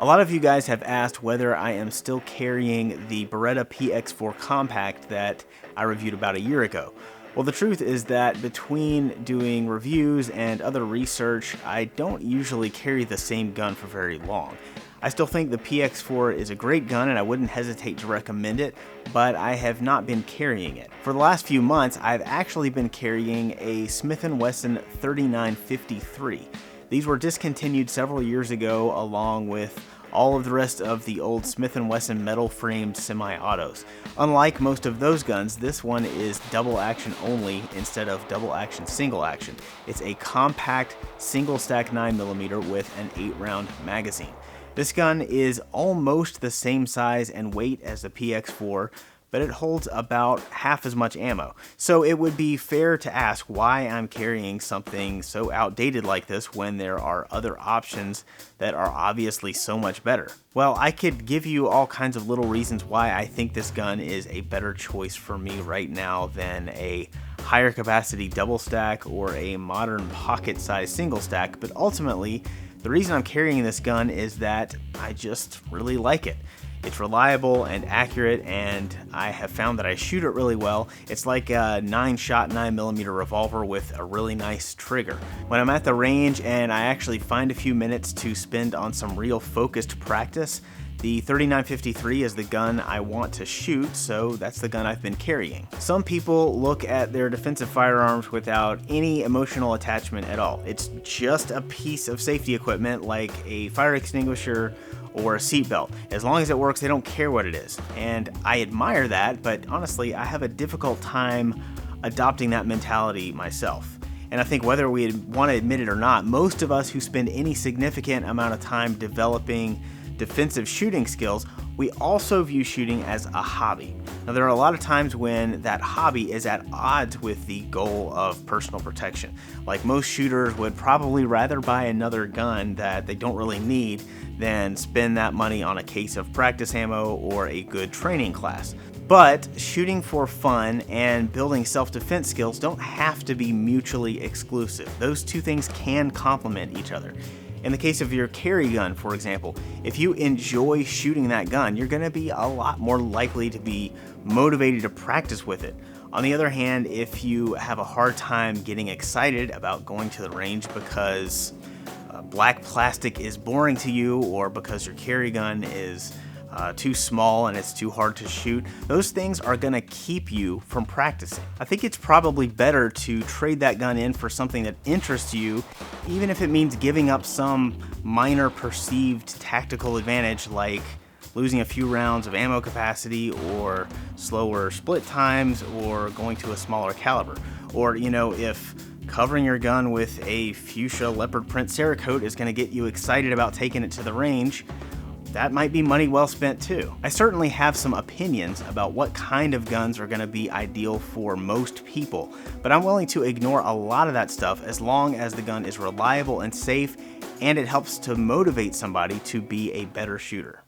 A lot of you guys have asked whether I am still carrying the Beretta PX4 Compact that I reviewed about a year ago. Well, the truth is that between doing reviews and other research, I don't usually carry the same gun for very long. I still think the PX4 is a great gun and I wouldn't hesitate to recommend it, but I have not been carrying it. For the last few months, I've actually been carrying a Smith Wesson 3953. These were discontinued several years ago along with all of the rest of the old Smith Wesson metal framed semi-autos. Unlike most of those guns, this one is double action only instead of double action single action. It's a compact single stack 9mm with an 8-round magazine. This gun is almost the same size and weight as the PX4, but it holds about half as much ammo. So it would be fair to ask why I'm carrying something so outdated like this when there are other options that are obviously so much better. Well, I could give you all kinds of little reasons why I think this gun is a better choice for me right now than a higher capacity double stack or a modern pocket size single stack, but ultimately, the reason I'm carrying this gun is that I just really like it. It's reliable and accurate, and I have found that I shoot it really well. It's like a 9-shot 9mm revolver with a really nice trigger. When I'm at the range and I actually find a few minutes to spend on some real focused practice, the 3953 is the gun I want to shoot, so that's the gun I've been carrying. Some people look at their defensive firearms without any emotional attachment at all. It's just a piece of safety equipment like a fire extinguisher or a seatbelt. As long as it works, they don't care what it is. And I admire that, but honestly, I have a difficult time adopting that mentality myself. And I think whether we want to admit it or not, most of us who spend any significant amount of time developing defensive shooting skills, we also view shooting as a hobby. Now, there are a lot of times when that hobby is at odds with the goal of personal protection. Like most shooters would probably rather buy another gun that they don't really need than spend that money on a case of practice ammo or a good training class. But shooting for fun and building self-defense skills don't have to be mutually exclusive. Those two things can complement each other. In the case of your carry gun, for example, if you enjoy shooting that gun, you're going to be a lot more likely to be motivated to practice with it. On the other hand, if you have a hard time getting excited about going to the range because black plastic is boring to you or because your carry gun is too small and it's too hard to shoot, those things are going to keep you from practicing. I think it's probably better to trade that gun in for something that interests you, even if it means giving up some minor perceived tactical advantage like losing a few rounds of ammo capacity or slower split times or going to a smaller caliber. Or, if covering your gun with a fuchsia leopard print Cerakote is going to get you excited about taking it to the range, that might be money well spent too. I certainly have some opinions about what kind of guns are going to be ideal for most people, but I'm willing to ignore a lot of that stuff as long as the gun is reliable and safe and it helps to motivate somebody to be a better shooter.